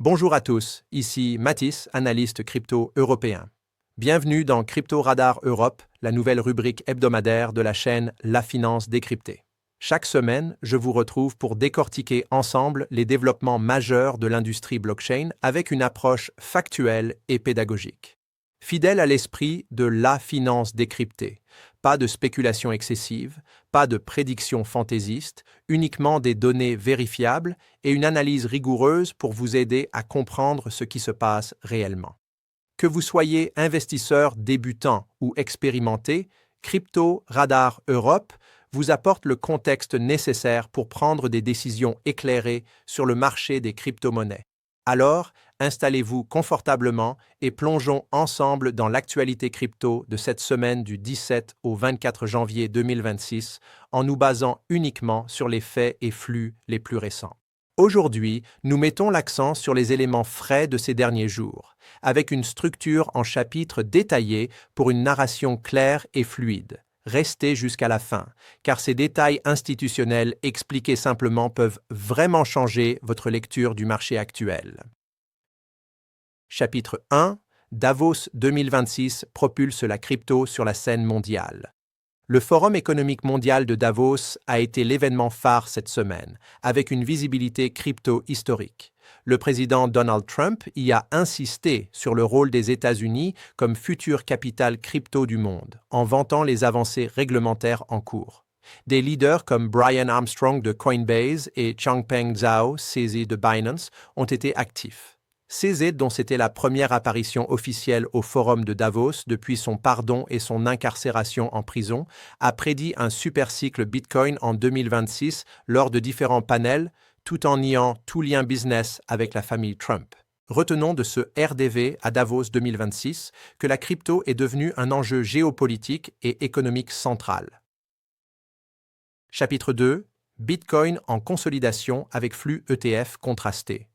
Bonjour à tous, ici Mathis, analyste crypto européen. Bienvenue dans Crypto Radar Europe, la nouvelle rubrique hebdomadaire de la chaîne La Finance décryptée. Chaque semaine, je vous retrouve pour décortiquer ensemble les développements majeurs de l'industrie blockchain avec une approche factuelle et pédagogique. Fidèle à l'esprit de La Finance décryptée, pas de spéculation excessive, pas de prédictions fantaisistes, uniquement des données vérifiables et une analyse rigoureuse pour vous aider à comprendre ce qui se passe réellement. Que vous soyez investisseur débutant ou expérimenté, Crypto Radar Europe vous apporte le contexte nécessaire pour prendre des décisions éclairées sur le marché des crypto-monnaies. Alors, installez-vous confortablement et plongeons ensemble dans l'actualité crypto de cette semaine du 17 au 24 janvier 2026 en nous basant uniquement sur les faits et flux les plus récents. Aujourd'hui, nous mettons l'accent sur les éléments frais de ces derniers jours, avec une structure en chapitres détaillés pour une narration claire et fluide. Restez jusqu'à la fin, car ces détails institutionnels expliqués simplement peuvent vraiment changer votre lecture du marché actuel. Chapitre 1. Davos 2026 propulse la crypto sur la scène mondiale. Le Forum économique mondial de Davos a été l'événement phare cette semaine, avec une visibilité crypto historique. Le président Donald Trump y a insisté sur le rôle des États-Unis comme future capitale crypto du monde, en vantant les avancées réglementaires en cours. Des leaders comme Brian Armstrong de Coinbase et Changpeng Zhao, CZ de Binance, ont été actifs. CZ, dont c'était la première apparition officielle au Forum de Davos depuis son pardon et son incarcération en prison, a prédit un super cycle Bitcoin en 2026 lors de différents panels, tout en niant tout lien business avec la famille Trump. Retenons de ce RDV à Davos 2026 que la crypto est devenue un enjeu géopolitique et économique central. Chapitre 2. Bitcoin en consolidation avec flux ETF contrasté.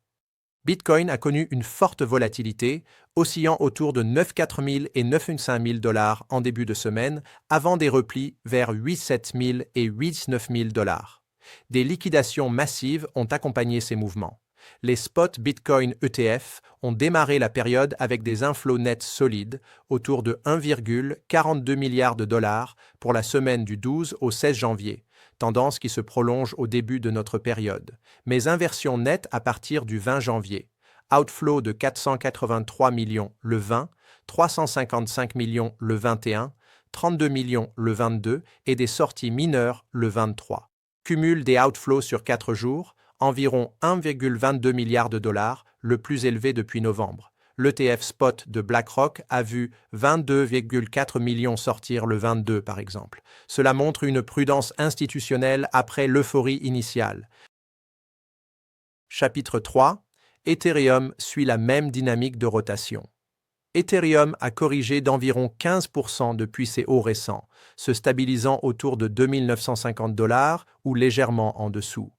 Bitcoin a connu une forte volatilité, oscillant autour de 94 000 et 95 000 dollars en début de semaine, avant des replis vers 87 000 et 89 000 dollars. Des liquidations massives ont accompagné ces mouvements. Les spots Bitcoin ETF ont démarré la période avec des inflows nets solides, autour de 1,42 milliard de dollars pour la semaine du 12 au 16 janvier, tendance qui se prolonge au début de notre période, mais inversion nette à partir du 20 janvier. Outflow de 483 millions le 20, 355 millions le 21, 32 millions le 22 et des sorties mineures le 23. Cumul des outflows sur 4 jours, environ 1,22 milliard de dollars, le plus élevé depuis novembre. L'ETF spot de BlackRock a vu 22,4 millions sortir le 22 par exemple. Cela montre une prudence institutionnelle après l'euphorie initiale. Chapitre 3. Ethereum suit la même dynamique de rotation. Ethereum a corrigé d'environ 15% depuis ses hauts récents, se stabilisant autour de 2 950 dollars ou légèrement en dessous.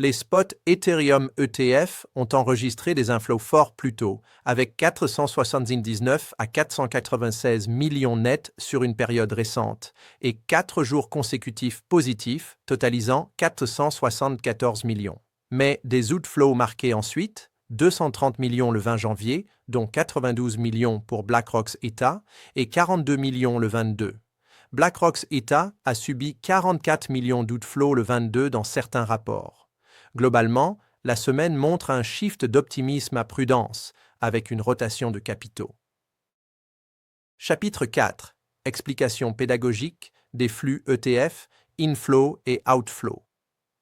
Les spots Ethereum ETF ont enregistré des inflows forts plus tôt, avec 479 à 496 millions nets sur une période récente, et 4 jours consécutifs positifs, totalisant 474 millions. Mais des outflows marqués ensuite, 230 millions le 20 janvier, dont 92 millions pour BlackRock's ETH et 42 millions le 22. BlackRock's ETH a subi 44 millions d'outflows le 22 dans certains rapports. Globalement, la semaine montre un shift d'optimisme à prudence, avec une rotation de capitaux. Chapitre 4. Explication pédagogique des flux ETF, inflow et outflow.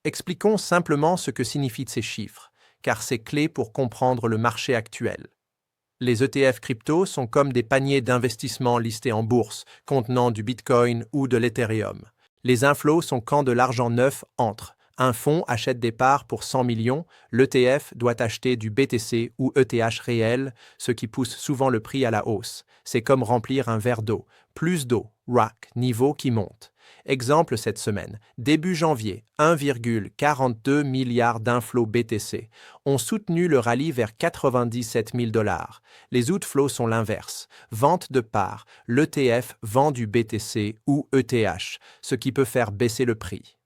Expliquons simplement ce que signifient ces chiffres, car c'est clé pour comprendre le marché actuel. Les ETF crypto sont comme des paniers d'investissement listés en bourse, contenant du Bitcoin ou de l'Ethereum. Les inflows sont quand de l'argent neuf entre. Un fonds achète des parts pour 100 millions, l'ETF doit acheter du BTC ou ETH réel, ce qui pousse souvent le prix à la hausse. C'est comme remplir un verre d'eau. Plus d'eau, RAC, niveau qui monte. Exemple cette semaine, début janvier, 1,42 milliard d'inflows BTC ont soutenu le rallye vers 97 000 dollars. Les outflows sont l'inverse. Vente de parts, l'ETF vend du BTC ou ETH, ce qui peut faire baisser le prix.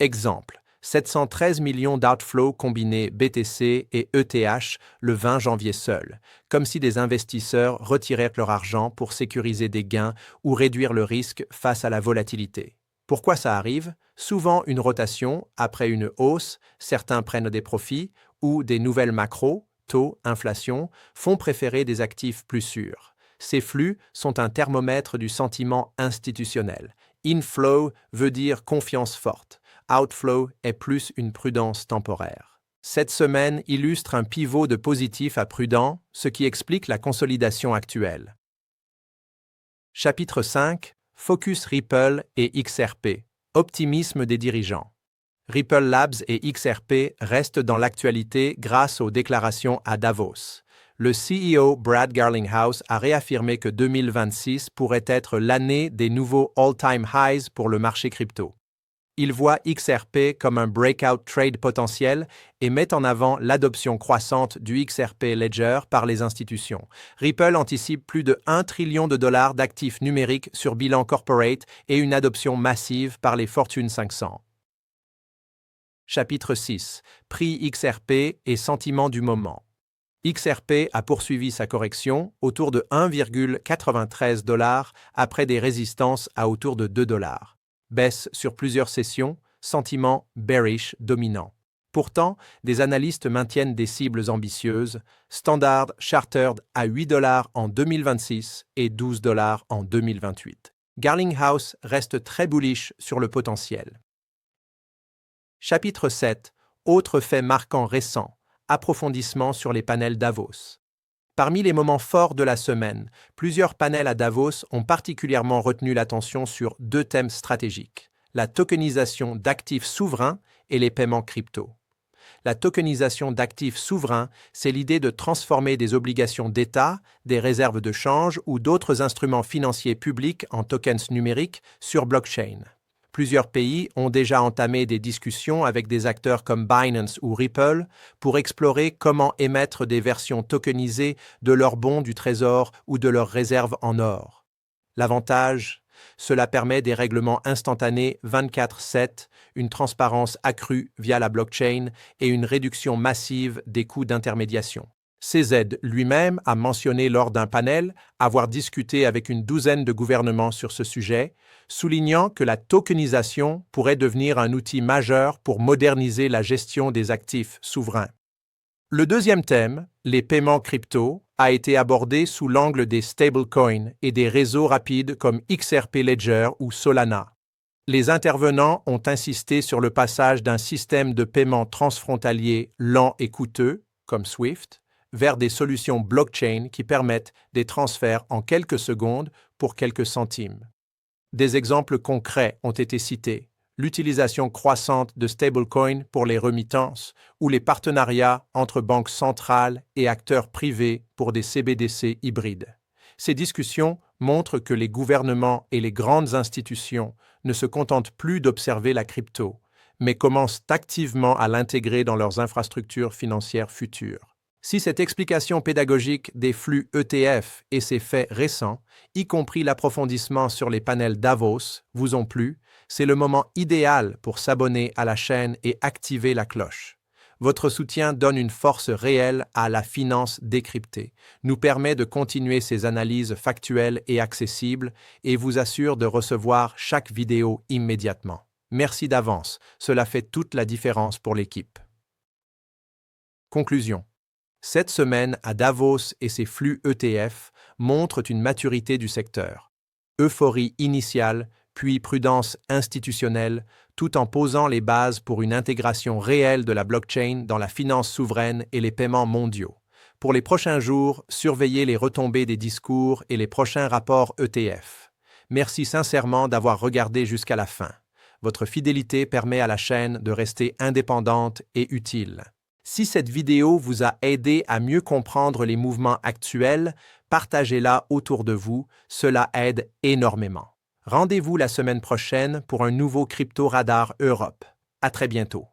Exemple, 713 millions d'outflows combinés BTC et ETH le 20 janvier seul, comme si des investisseurs retiraient leur argent pour sécuriser des gains ou réduire le risque face à la volatilité. Pourquoi ça arrive? Souvent une rotation, après une hausse, certains prennent des profits, ou des nouvelles macros, taux, inflation, font préférer des actifs plus sûrs. Ces flux sont un thermomètre du sentiment institutionnel. Inflow veut dire confiance forte. Outflow est plus une prudence temporaire. Cette semaine illustre un pivot de positif à prudent, ce qui explique la consolidation actuelle. Chapitre 5. Focus Ripple et XRP. Optimisme des dirigeants. Ripple Labs et XRP restent dans l'actualité grâce aux déclarations à Davos. Le CEO Brad Garlinghouse a réaffirmé que 2026 pourrait être l'année des nouveaux all-time highs pour le marché crypto. Il voit XRP comme un breakout trade potentiel et met en avant l'adoption croissante du XRP Ledger par les institutions. Ripple anticipe plus de 1 trillion de dollars d'actifs numériques sur bilan corporate et une adoption massive par les Fortune 500. Chapitre 6. Prix XRP et sentiment du moment. XRP a poursuivi sa correction autour de 1,93 $ après des résistances à autour de 2 $. Baisse sur plusieurs sessions, sentiment bearish dominant. Pourtant, des analystes maintiennent des cibles ambitieuses, Standard Chartered à 8 $ en 2026 et 12 $ en 2028. Garlinghouse reste très bullish sur le potentiel. Chapitre 7. Autres faits marquants récents. Approfondissement sur les panels Davos. Parmi les moments forts de la semaine, plusieurs panels à Davos ont particulièrement retenu l'attention sur deux thèmes stratégiques, la tokenisation d'actifs souverains et les paiements crypto. La tokenisation d'actifs souverains, c'est l'idée de transformer des obligations d'État, des réserves de change ou d'autres instruments financiers publics en tokens numériques sur blockchain. Plusieurs pays ont déjà entamé des discussions avec des acteurs comme Binance ou Ripple pour explorer comment émettre des versions tokenisées de leurs bons du Trésor ou de leurs réserves en or. L'avantage, cela permet des règlements instantanés 24/7, une transparence accrue via la blockchain et une réduction massive des coûts d'intermédiation. CZ lui-même a mentionné lors d'un panel avoir discuté avec une douzaine de gouvernements sur ce sujet, soulignant que la tokenisation pourrait devenir un outil majeur pour moderniser la gestion des actifs souverains. Le deuxième thème, les paiements crypto, a été abordé sous l'angle des stablecoins et des réseaux rapides comme XRP Ledger ou Solana. Les intervenants ont insisté sur le passage d'un système de paiement transfrontalier lent et coûteux, comme SWIFT, vers des solutions blockchain qui permettent des transferts en quelques secondes pour quelques centimes. Des exemples concrets ont été cités, l'utilisation croissante de stablecoins pour les remittances ou les partenariats entre banques centrales et acteurs privés pour des CBDC hybrides. Ces discussions montrent que les gouvernements et les grandes institutions ne se contentent plus d'observer la crypto, mais commencent activement à l'intégrer dans leurs infrastructures financières futures. Si cette explication pédagogique des flux ETF et ses faits récents, y compris l'approfondissement sur les panels Davos, vous ont plu, c'est le moment idéal pour s'abonner à la chaîne et activer la cloche. Votre soutien donne une force réelle à la finance décryptée, nous permet de continuer ces analyses factuelles et accessibles et vous assure de recevoir chaque vidéo immédiatement. Merci d'avance, cela fait toute la différence pour l'équipe. Conclusion. Cette semaine à Davos et ses flux ETF montrent une maturité du secteur. Euphorie initiale, puis prudence institutionnelle, tout en posant les bases pour une intégration réelle de la blockchain dans la finance souveraine et les paiements mondiaux. Pour les prochains jours, surveillez les retombées des discours et les prochains rapports ETF. Merci sincèrement d'avoir regardé jusqu'à la fin. Votre fidélité permet à la chaîne de rester indépendante et utile. Si cette vidéo vous a aidé à mieux comprendre les mouvements actuels, partagez-la autour de vous, cela aide énormément. Rendez-vous la semaine prochaine pour un nouveau Crypto Radar Europe. À très bientôt.